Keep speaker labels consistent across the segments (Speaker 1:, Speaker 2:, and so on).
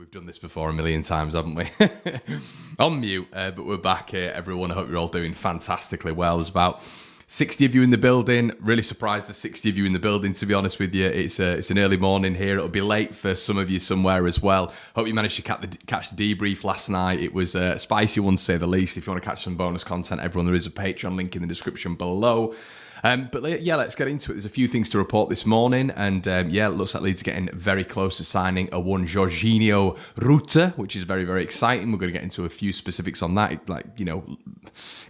Speaker 1: We've done this before a million times, haven't we? On mute, but we're back here, everyone. I hope you're all doing fantastically well. There's about 60 of you in the building. Really surprised there's 60 of you in the building, to be honest with you. It's an early morning here. It'll be late for some of you somewhere as well. Hope you managed to catch the debrief last night. It was a spicy one, to say the least. If you want to catch some bonus content, everyone, there is a Patreon link in the description below. But yeah, let's get into it. There's a few things to report this morning, and yeah, it looks like Leeds are getting very close to signing a one Jorginho Rutter, which is very, very exciting. We're going to get into a few specifics on that, like, you know,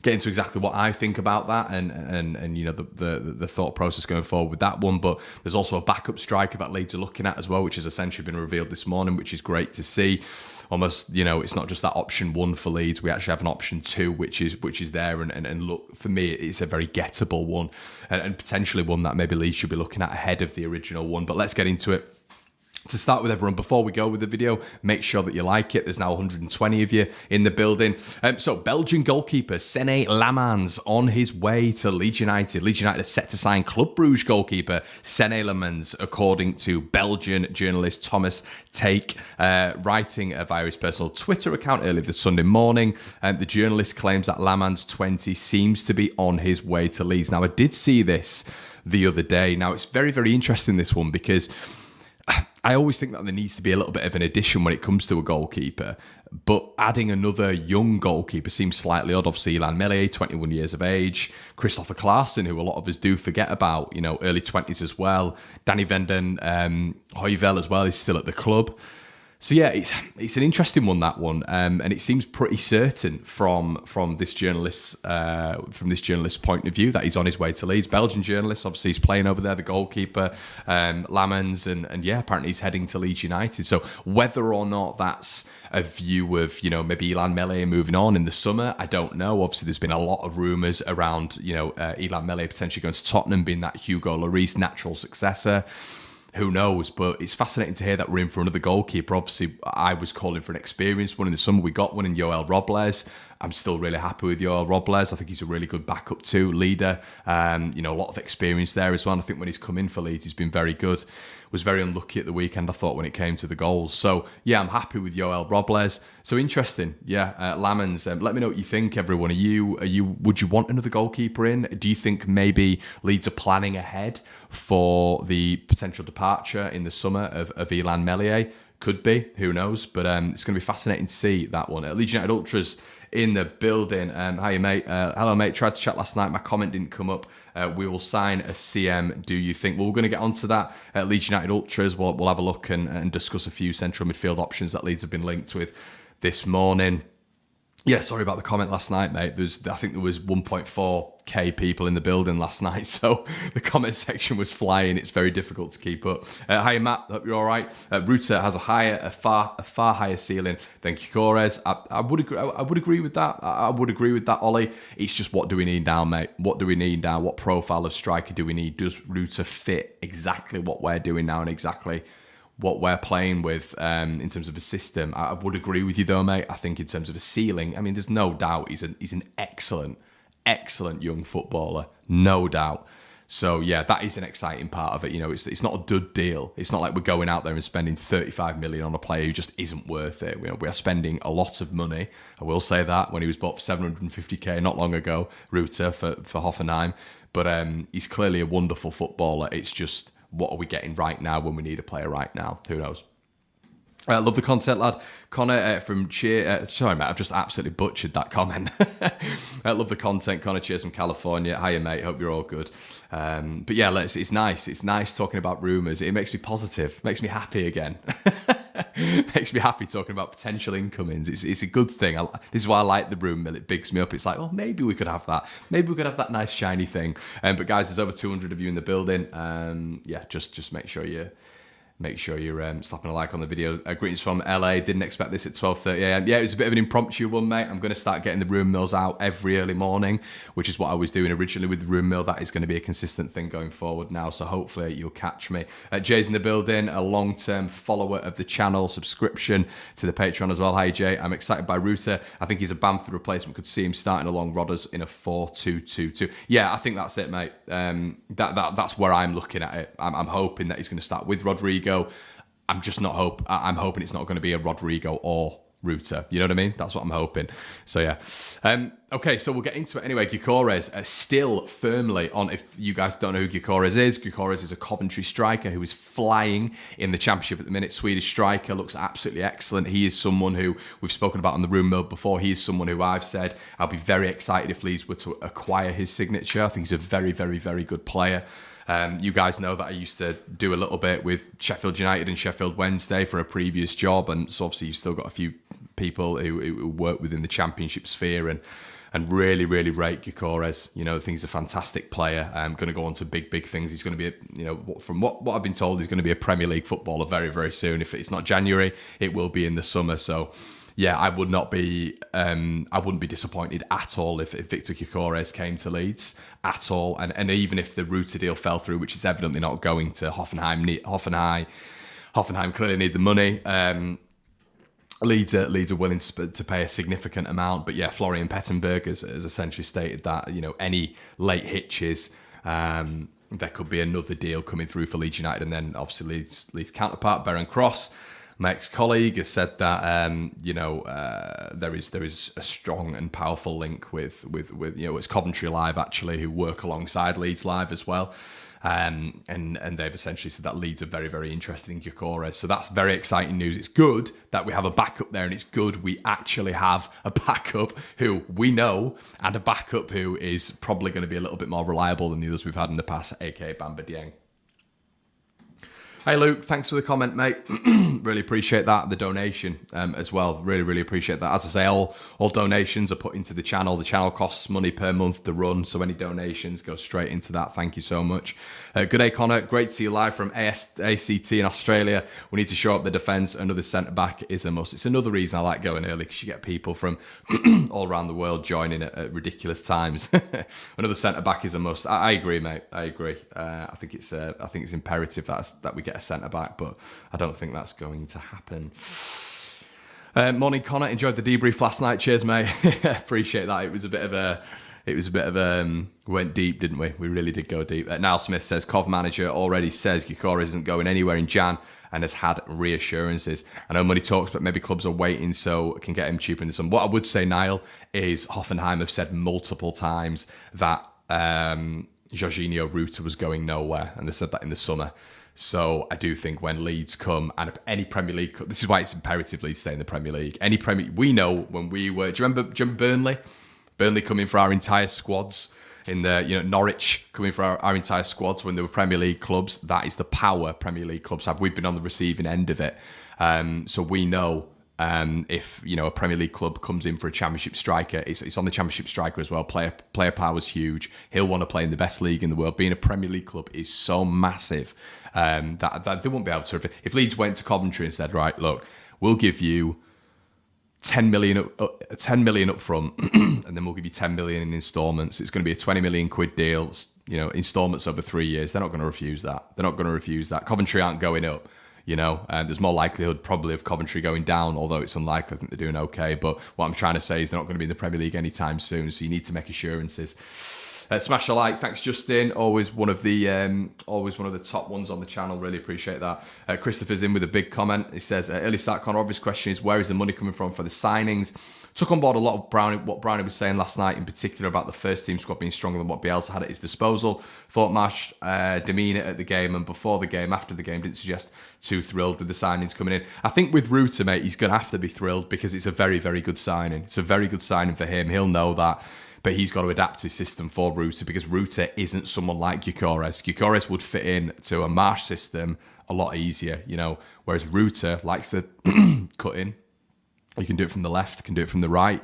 Speaker 1: get into exactly what I think about that, and you know, the thought process going forward with that one. But there's also a backup striker that Leeds are looking at as well, which has essentially been revealed this morning, which is great to see. Almost, you know, it's not just that option one for Leeds. We actually have an option two, which is there. And look, for me, it's a very gettable one, and potentially one that maybe Leeds should be looking at ahead of the original one. But let's get into it. To start with, everyone, before we go with the video, make sure that you like it. There's now 120 of you in the building. So, Belgian goalkeeper Sene Lammens on his way to Leeds United. Leeds United are set to sign Club Brugge goalkeeper Sene Lammens, according to Belgian journalist Thomas Take, writing via his personal Twitter account early this Sunday morning. The journalist claims that Lammens, 20, seems to be on his way to Leeds. Now, I did see this the other day. Now, it's very, very interesting, this one, because I always think that there needs to be a little bit of an addition when it comes to a goalkeeper, but adding another young goalkeeper seems slightly odd. Obviously, Illan Meslier, 21 years of age, Christopher Klaassen, who a lot of us do forget about, you know, early 20s as well, Danny Venden Heuvel as well is still at the club. So yeah, it's an interesting one, that one, and it seems pretty certain from this journalist's point of view that he's on his way to Leeds. Belgian journalist, obviously he's playing over there, the goalkeeper, Lammens, and yeah, apparently he's heading to Leeds United. So whether or not that's a view of, you know, maybe Illan Meslier moving on in the summer, I don't know. Obviously, there's been a lot of rumours around, you know, Illan Meslier potentially going to Tottenham, being that Hugo Lloris natural successor. Who knows? But it's fascinating to hear that we're in for another goalkeeper. Obviously, I was calling for an experienced one in the summer. We got one in Joel Robles. I'm still really happy with Joel Robles. I think he's a really good backup too, leader. You know, a lot of experience there as well. And I think when he's come in for Leeds, he's been very good. Was very unlucky at the weekend, I thought, when it came to the goals. So yeah, I'm happy with Joel Robles. So interesting, yeah. Lammens. Let me know what you think, everyone. Would you want another goalkeeper in? Do you think maybe Leeds are planning ahead for the potential departure in the summer of Illan Meslier? Could be, who knows? But it's going to be fascinating to see that one. Leeds United Ultras in the building. Hiya, mate. Hello, mate. Tried to chat last night. My comment didn't come up. We will sign a CM, do you think? Well, we're going to get onto that. Leeds United Ultras, we'll have a look and discuss a few central midfield options that Leeds have been linked with this morning. Yeah, sorry about the comment last night, mate. I think there was 1.4k people in the building last night, so the comment section was flying. It's very difficult to keep up. Hi, Matt. Hope you're all right. Rutter has a far higher ceiling than Kikores. I would agree with that. I would agree with that, Ollie. It's just, what do we need now, mate? What do we need now? What profile of striker do we need? Does Rutter fit exactly what we're doing now and exactly what we're playing with in terms of a system? I would agree with you though, mate. I think in terms of a ceiling, I mean, there's no doubt he's an excellent young footballer, no doubt. So yeah, that is an exciting part of it. You know, it's not a dud deal. It's not like we're going out there and spending 35 million on a player who just isn't worth it. You know, we are spending a lot of money. I will say that, when he was bought for 750k not long ago, Rutter for Hoffenheim. But he's clearly a wonderful footballer. It's just, what are we getting right now when we need a player right now? Who knows? Love the content, lad. Connor from Cheer. Sorry, mate, I've just absolutely butchered that comment. Love the content, Connor. Cheers from California. Hiya, mate. Hope you're all good. But yeah, it's nice. It's nice talking about rumours. It makes me positive. Makes me happy again. Makes me happy talking about potential incomings. It's a good thing. This is why I like the rumour mill. It bigs me up. It's like, oh, maybe we could have that. Maybe we could have that nice shiny thing. But guys, there's over 200 of you in the building. Yeah, just make sure you're slapping a like on the video. Greetings from LA. Didn't expect this at 12:30 a.m. Yeah, it was a bit of an impromptu one, mate. I'm going to start getting the room mills out every early morning, which is what I was doing originally with the room mill. That is going to be a consistent thing going forward now, so hopefully you'll catch me. Jay's in the building, a long-term follower of the channel, subscription to the Patreon as well. Hi, Jay. I'm excited by Rutter. I think he's a Bamford replacement. Could see him starting along Rodders in a 4-2-2-2. Yeah, I think that's it, mate. That's where I'm looking at it. I'm hoping that he's going to start with Rodrigo. I'm just not I'm hoping it's not going to be a Rodrigo or Rutter. You know what I mean? That's what I'm hoping. So yeah. Okay, so we'll get into it anyway. Gyökeres still firmly on. If you guys don't know who Gyökeres is a Coventry striker who is flying in the Championship at the minute. Swedish striker, looks absolutely excellent. He is someone who we've spoken about on the Rumour before. He is someone who I've said I'll be very excited if Leeds were to acquire his signature. I think he's a very, very, very good player. You guys know that I used to do a little bit with Sheffield United and Sheffield Wednesday for a previous job, and so obviously you've still got a few people who work within the Championship sphere and really, really rate Gyökeres. You know, I think he's a fantastic player. Going to go on to big things. He's going to be, from what I've been told, he's going to be a Premier League footballer very, very soon. If it's not January, it will be in the summer. So yeah, I wouldn't be disappointed at all if Victor Gyökeres came to Leeds at all. And even if the Rutter deal fell through, which is evidently not going to, Hoffenheim clearly need the money. Leeds are willing to pay a significant amount. But yeah, Florian Pettenberg has essentially stated that, any late hitches, there could be another deal coming through for Leeds United. And then obviously Leeds counterpart, Beren Cross, my ex-colleague, has said that there is a strong and powerful link with it's Coventry Live actually, who work alongside Leeds Live as well, and they've essentially said that Leeds are very, very interested in Gyökeres. So that's very exciting news. It's good that we have a backup there, and it's good we actually have a backup who we know, and a backup who is probably going to be a little bit more reliable than the others we've had in the past, aka Bamba Dieng. Hey Luke, thanks for the comment, mate. Really appreciate that. The donation as well. Really, really appreciate that. As I say, all donations are put into the channel. The channel costs money per month to run, so any donations go straight into that. Thank you so much. Good day, Connor. Great to see you live from ACT in Australia. We need to show up the defence. Another centre-back is a must. It's another reason I like going early, because you get people from all around the world joining at ridiculous times. Another centre-back is a must. I agree, mate. I agree. I think it's imperative that we get a centre back, but I don't think that's going to happen. Morning, Connor. Enjoyed the debrief last night. Cheers, mate. Appreciate that. It was a bit of we went deep, didn't we? We really did go deep. Niall Smith says Cov manager already says Gyökeres isn't going anywhere in Jan and has had reassurances. I know money talks, but maybe clubs are waiting so can get him cheaper in the summer. What I would say, Niall, is Hoffenheim have said multiple times that Jorginho Rutter was going nowhere, and they said that in the summer. So I do think when Leeds come, and any Premier League, this is why it's imperative Leeds stay in the Premier League. We know when we were, do you remember Burnley? Burnley coming for our entire squads in the, Norwich coming for our entire squads when they were Premier League clubs. That is the power Premier League clubs have. We've been on the receiving end of it. So we know if, a Premier League club comes in for a Championship striker, it's on the Championship striker as well. Player power is huge. He'll want to play in the best league in the world. Being a Premier League club is so massive that they won't be able to. If Leeds went to Coventry and said, right, look, we'll give you 10 million up front, and then we'll give you 10 million in instalments. It's going to be a 20 million quid deal, instalments over 3 years. They're not going to refuse that. Coventry aren't going up. There's more likelihood probably of Coventry going down, although it's unlikely. I think they're doing okay. But what I'm trying to say is they're not going to be in the Premier League anytime soon. So you need to make assurances. Smash a like. Thanks, Justin. Always one of the top ones on the channel. Really appreciate that. Christopher's in with a big comment. He says, early start, Connor. Obvious question is, where is the money coming from for the signings? Took on board a lot of what Brownie was saying last night, in particular about the first team squad being stronger than what Bielsa had at his disposal. Thought Marsh demeanour at the game and before the game, after the game, didn't suggest too thrilled with the signings coming in. I think with Rutter, mate, he's going to have to be thrilled because it's a very, very good signing. It's a very good signing for him. He'll know that. But he's got to adapt his system for Rutter because Rutter isn't someone like Gyökeres. Gyökeres would fit in to a Marsh system a lot easier, whereas Rutter likes to cut in. He can do it from the left, can do it from the right.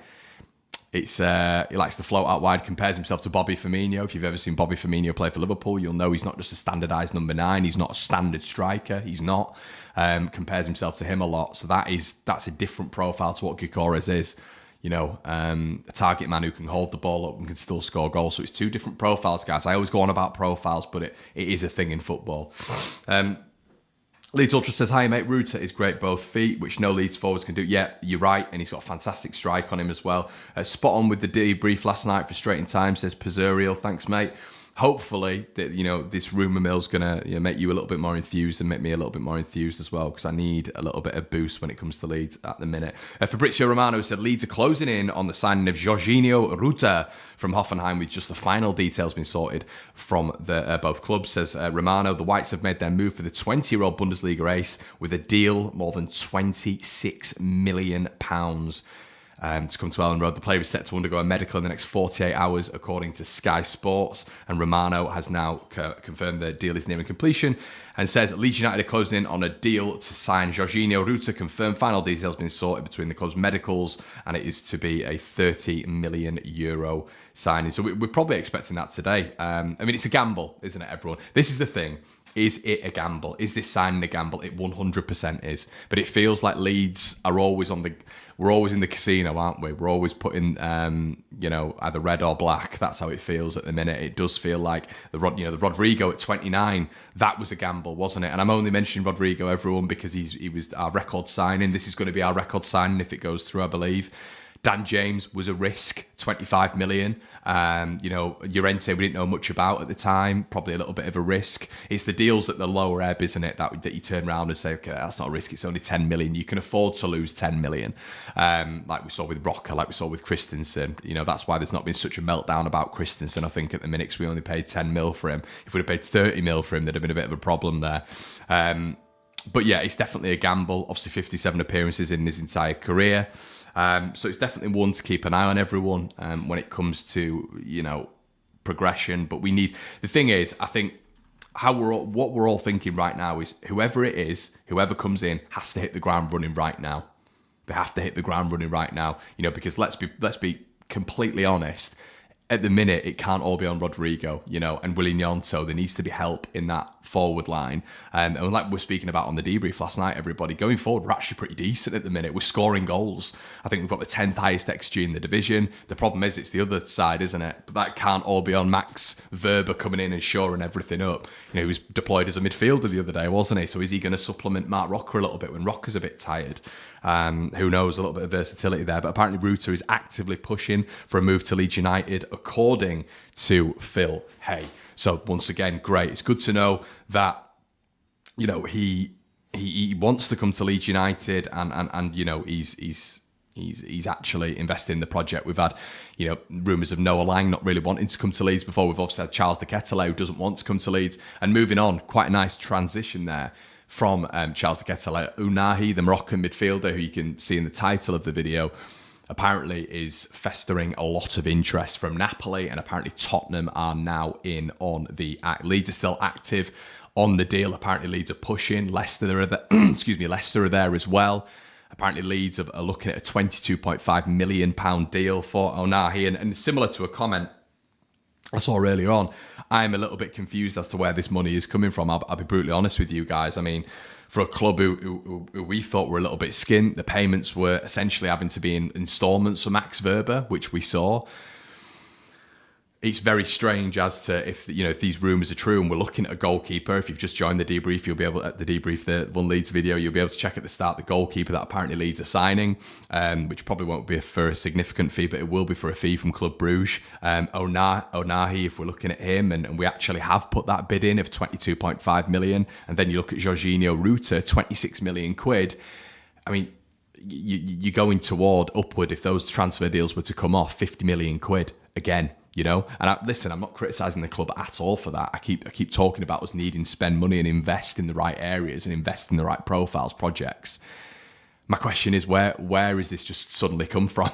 Speaker 1: He likes to float out wide, compares himself to Bobby Firmino. If you've ever seen Bobby Firmino play for Liverpool, you'll know he's not just a standardised number 9. He's not a standard striker. He's not. Compares himself to him a lot. So that's a different profile to what Gyökeres is. A target man who can hold the ball up and can still score goals. So it's two different profiles, guys. I always go on about profiles, but it is a thing in football. Leeds Ultra says, hi mate, Rutter is great both feet, which no Leeds forwards can do. Yeah, you're right, and he's got a fantastic strike on him as well. Spot on with the debrief last night, frustrating time, says Pizzuriel. Thanks, mate. hopefully that, this rumour mill's gonna make you a little bit more enthused and make me a little bit more enthused as well, because I need a little bit of boost when it comes to Leeds at the minute. Fabrizio Romano said Leeds are closing in on the signing of Jorginho Rutter from Hoffenheim, with just the final details being sorted from the both clubs. Says Romano, the Whites have made their move for the 20-year-old Bundesliga ace with a deal more than £26 million. To come to Ellen Road. The player is set to undergo a medical in the next 48 hours, according to Sky Sports. And Romano has now confirmed the deal is nearing completion and says Leeds United are closing in on a deal to sign Jorginho Rutter. Confirmed final details being sorted between the club's medicals, and it is to be a €30 million signing. So we're probably expecting that today. I mean, it's a gamble, isn't it, everyone? This is the thing. Is it a gamble? Is this signing a gamble? It 100% is. But it feels like Leeds are always we're always in the casino, aren't we? We're always putting, either red or black. That's how it feels at the minute. It does feel like the Rodrigo at 29, that was a gamble, wasn't it? And I'm only mentioning Rodrigo, everyone, because he was our record signing. This is going to be our record signing if it goes through, I believe. Dan James was a risk, 25 million. Llorente we didn't know much about at the time, probably a little bit of a risk. It's the deals at the lower ebb, isn't it, that you turn around and say, okay, that's not a risk, it's only 10 million. You can afford to lose 10 million. Like we saw with Rutter, like we saw with Christensen. That's why there's not been such a meltdown about Christensen, I think, at the minute, 'cause we only paid 10 mil for him. If we'd have paid 30 mil for him, there'd have been a bit of a problem there. But yeah, it's definitely a gamble. Obviously 57 appearances in his entire career. So it's definitely one to keep an eye on, everyone, when it comes to, progression. But the thing is, I think what we're all thinking right now is whoever comes in has to hit the ground running right now. They have to hit the ground running right now, because let's be completely honest. At the minute, it can't all be on Rodrigo, and Willy Gnonto. There needs to be help in that forward line. And like we're speaking about on the debrief last night, everybody, going forward, we're actually pretty decent at the minute. We're scoring goals. I think we've got the 10th highest XG in the division. The problem is it's the other side, isn't it? But that can't all be on Max Verber coming in and shoring everything up. He was deployed as a midfielder the other day, wasn't he? So is he going to supplement Mark Rocker a little bit when Rocker's a bit tired? Who knows, a little bit of versatility there. But apparently Rutter is actively pushing for a move to Leeds United, according to Phil Hay. So once again, great. It's good to know that, he wants to come to Leeds United and he's actually invested in the project. We've had, rumours of Noah Lang not really wanting to come to Leeds before. We've obviously had Charles de Ketelaere, who doesn't want to come to Leeds. And moving on, quite a nice transition there from Charles de Ketelaere. Unahi, the Moroccan midfielder, who you can see in the title of the video, apparently is festering a lot of interest from Napoli, and apparently Tottenham are now in on the act. Leeds are still active on the deal. Apparently Leeds are pushing. Leicester are there, Leicester are there as well. Apparently Leeds are looking at a £22.5 million deal for Unahi, and similar to a comment I saw earlier on, I'm a little bit confused as to where this money is coming from. I'll be brutally honest with you guys. I mean, for a club who we thought were a little bit skint, the payments were essentially having to be in installments for Max Verber, which we saw. It's very strange as to if these rumours are true, and we're looking at a goalkeeper. If you've just joined the debrief, you'll be able at the debrief, the One Leeds video, you'll be able to check at the start the goalkeeper that apparently Leeds are signing, which probably won't be for a significant fee, but it will be for a fee from Club Bruges. Unahi, if we're looking at him, and we actually have put that bid in of 22.5 million, and then you look at Jorginho Rutter, 26 million quid. I mean, you're going toward upward, if those transfer deals were to come off, 50 million quid again. And I'm not criticising the club at all for that. I keep talking about us needing to spend money and invest in the right areas and invest in the right profiles, projects. My question is, where is this just suddenly come from?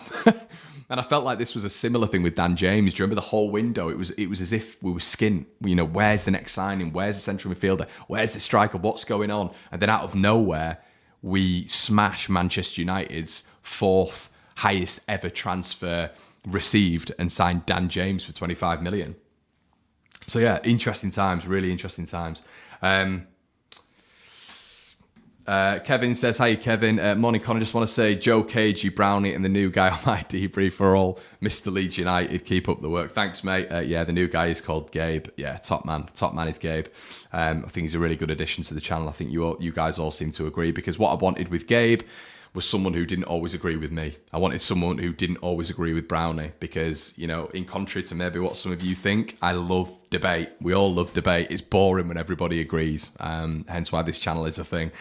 Speaker 1: And I felt like this was a similar thing with Dan James. Do you remember the whole window? It was as if we were skint. Where's the next signing? Where's the central midfielder? Where's the striker? What's going on? And then out of nowhere, we smash Manchester United's 4th highest ever transfer received and signed Dan James for 25 million. So yeah, interesting times, really interesting times. Kevin says, hi Kevin, morning Connor, just want to say Joe Cagey, Brownie and the new guy on my debrief are all Mr. Leeds United, keep up the work. Thanks mate. Yeah, the new guy is called Gabe. Yeah, top man is Gabe. I think he's a really good addition to the channel. I think you guys all seem to agree, because what I wanted with Gabe was someone who didn't always agree with me. I wanted someone who didn't always agree with Brownie, because, in contrary to maybe what some of you think, I love debate. We all love debate. It's boring when everybody agrees. Hence why this channel is a thing.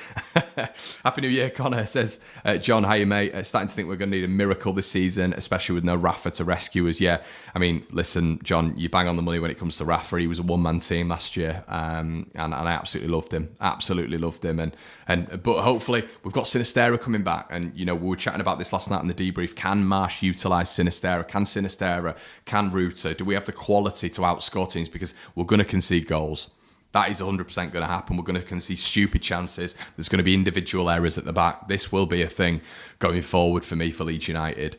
Speaker 1: Happy New Year, Connor says. John, how you, mate? Starting to think we're going to need a miracle this season, especially with no Rafa to rescue us. Yeah, I mean, listen, John, you bang on the money when it comes to Rafa. He was a one-man team last year, and I absolutely loved him. Absolutely loved him. But hopefully we've got Sinistera coming back. And, you know, we were chatting about this last night in the debrief. Can Marsh utilise Sinistera? Can Rutter? Do we have the quality to outscore teams? Because we're going to concede goals. That is 100% going to happen. We're going to concede stupid chances. There's going to be individual errors at the back. This will be a thing going forward for me for Leeds United.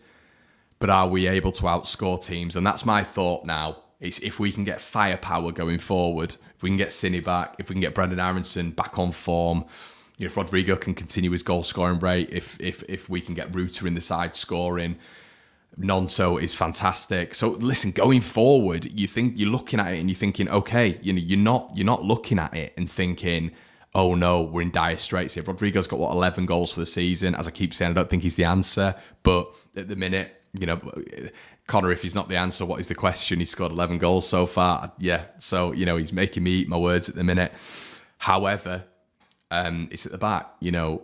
Speaker 1: But are we able to outscore teams? And that's my thought now. It's if we can get firepower going forward, if we can get Cine back, if we can get Brendan Aronson back on form, you know, if Rodrigo can continue his goal scoring rate, if we can get Rutter in the side scoring, Nonso is fantastic. So listen, going forward, you're looking at it and you're thinking, okay, you know, you're not looking at it and thinking, oh no, we're in dire straits here. Rodrigo's got 11 goals for the season. As I keep saying, I don't think he's the answer, but at the minute, you know, Connor, if he's not the answer, what is the question? He's scored 11 goals so far. Yeah, so you know, he's making me eat my words at the minute. However, it's at the back, you know.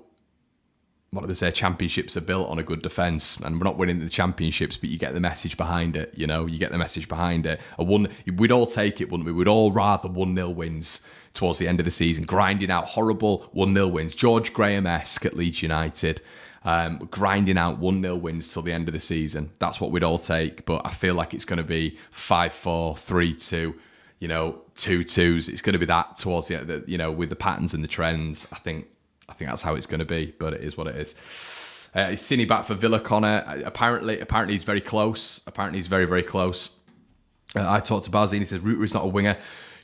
Speaker 1: What do they say? Championships are built on a good defence, and we're not winning the championships, but you get the message behind it. You know, you get the message behind it. We'd all take it, wouldn't we? We'd all rather 1-0 wins towards the end of the season, grinding out horrible 1-0 wins, George Graham-esque at Leeds United, grinding out 1-0 wins till the end of the season. That's what we'd all take. But I feel like it's going to be 5-4, 3-2. You know, 2-2s. It's going to be that towards the end. You know, with the patterns and the trends. I think that's how it's going to be, but it is what it is. Is Cine back for Villa, Connor? Apparently he's very close. Apparently he's very, very close. I talked to Barzini. He says Rutter is not a winger.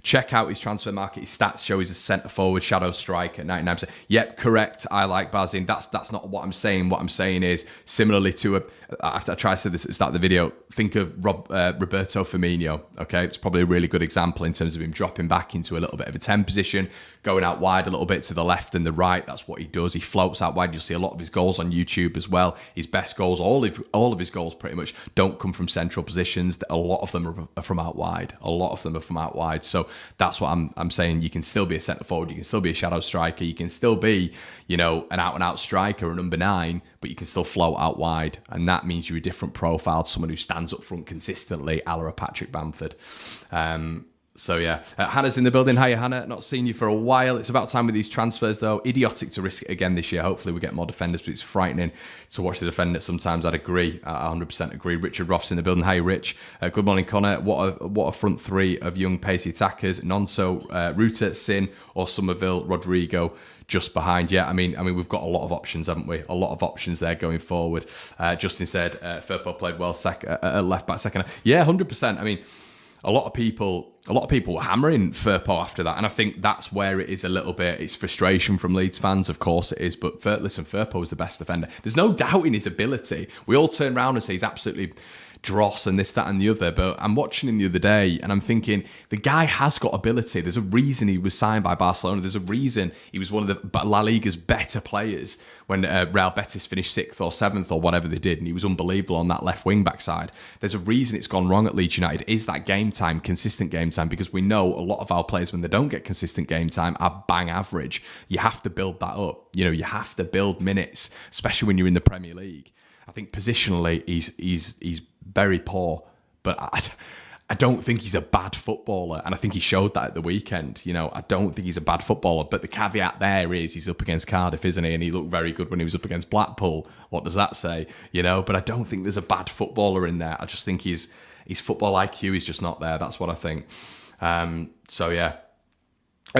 Speaker 1: Check out his transfer market. His stats show he's a centre forward, shadow strike at 99%. Yep, correct. I like Barzini. That's not what I'm saying. What I'm saying is similarly to after I tried to say this at the start of the video, think of Roberto Firmino. Okay, it's probably a really good example in terms of him dropping back into a little bit of a 10 position, going out wide a little bit to the left and the right. That's what he does. He floats out wide. You'll see a lot of his goals on YouTube as well. His best goals, all of his goals pretty much don't come from central positions. A lot of them are from out wide. A lot of them are from out wide. So that's what I'm saying. You can still be a centre forward. You can still be a shadow striker. You can still be, you know, an out-and-out striker, a number 9, but you can still float out wide. And that means you're a different profile to someone who stands up front consistently, a la Patrick Bamford. So yeah, Hannah's in the building. Hiya, Hannah. Not seen you for a while. It's about time with these transfers, though. Idiotic to risk it again this year. Hopefully we get more defenders, but it's frightening to watch the defenders sometimes. I'd agree. I 100% agree. Richard Roth's in the building. Hi, Rich. Good morning, Connor. What a front three of young pacey attackers. Nonso, Rutter, Sin, or Somerville, Rodrigo just behind. Yeah, I mean, we've got a lot of options, haven't we? A lot of options there going forward. Justin said Firpo played well left back second. Yeah, 100%. I mean, a lot of people were hammering Firpo after that, and I think that's where it is a little bit. It's frustration from Leeds fans, of course it is. But listen, Firpo is the best defender. There's no doubt in his ability. We all turn around and say he's absolutely dross and this, that, and the other. But I'm watching him the other day, and I'm thinking the guy has got ability. There's a reason he was signed by Barcelona. There's a reason he was one of the La Liga's better players when Real Betis finished 6th or 7th or whatever they did, and he was unbelievable on that left wing back side. There's a reason it's gone wrong at Leeds United. Is that game time, consistent game time? Because we know a lot of our players, when they don't get consistent game time, are bang average. You have to build that up. You know, you have to build minutes, especially when you're in the Premier League. I think positionally he's very poor, but I don't think he's a bad footballer, and I think he showed that at the weekend. You know, I don't think he's a bad footballer, but the caveat there is he's up against Cardiff, isn't he? And he looked very good when he was up against Blackpool. What does that say? You know, but I don't think there's a bad footballer in there. I just think his football IQ is just not there. That's what I think. So yeah.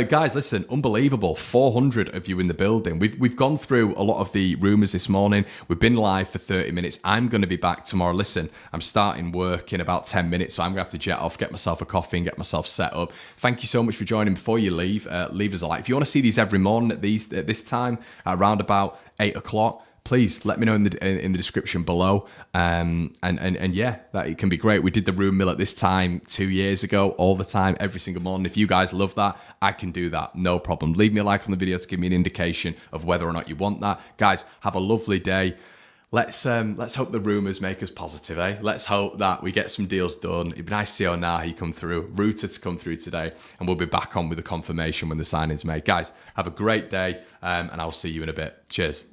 Speaker 1: Guys, listen, unbelievable. 400 of you in the building. We've gone through a lot of the rumours this morning. We've been live for 30 minutes. I'm going to be back tomorrow. Listen, I'm starting work in about 10 minutes, so I'm going to have to jet off, get myself a coffee and get myself set up. Thank you so much for joining. Before you leave, leave us a like. If you want to see these every morning at this time, around about 8 o'clock, please let me know in the description below. And yeah, that it can be great. We did the room mill at this time 2 years ago, all the time, every single morning. If you guys love that, I can do that, no problem. Leave me a like on the video to give me an indication of whether or not you want that. Guys, have a lovely day. let's hope the rumours make us positive, eh? Let's hope that we get some deals done. It'd be nice to see Onahi come through, Rutter to come through today, and we'll be back on with the confirmation when the signing's made. Guys, have a great day, and I'll see you in a bit. Cheers.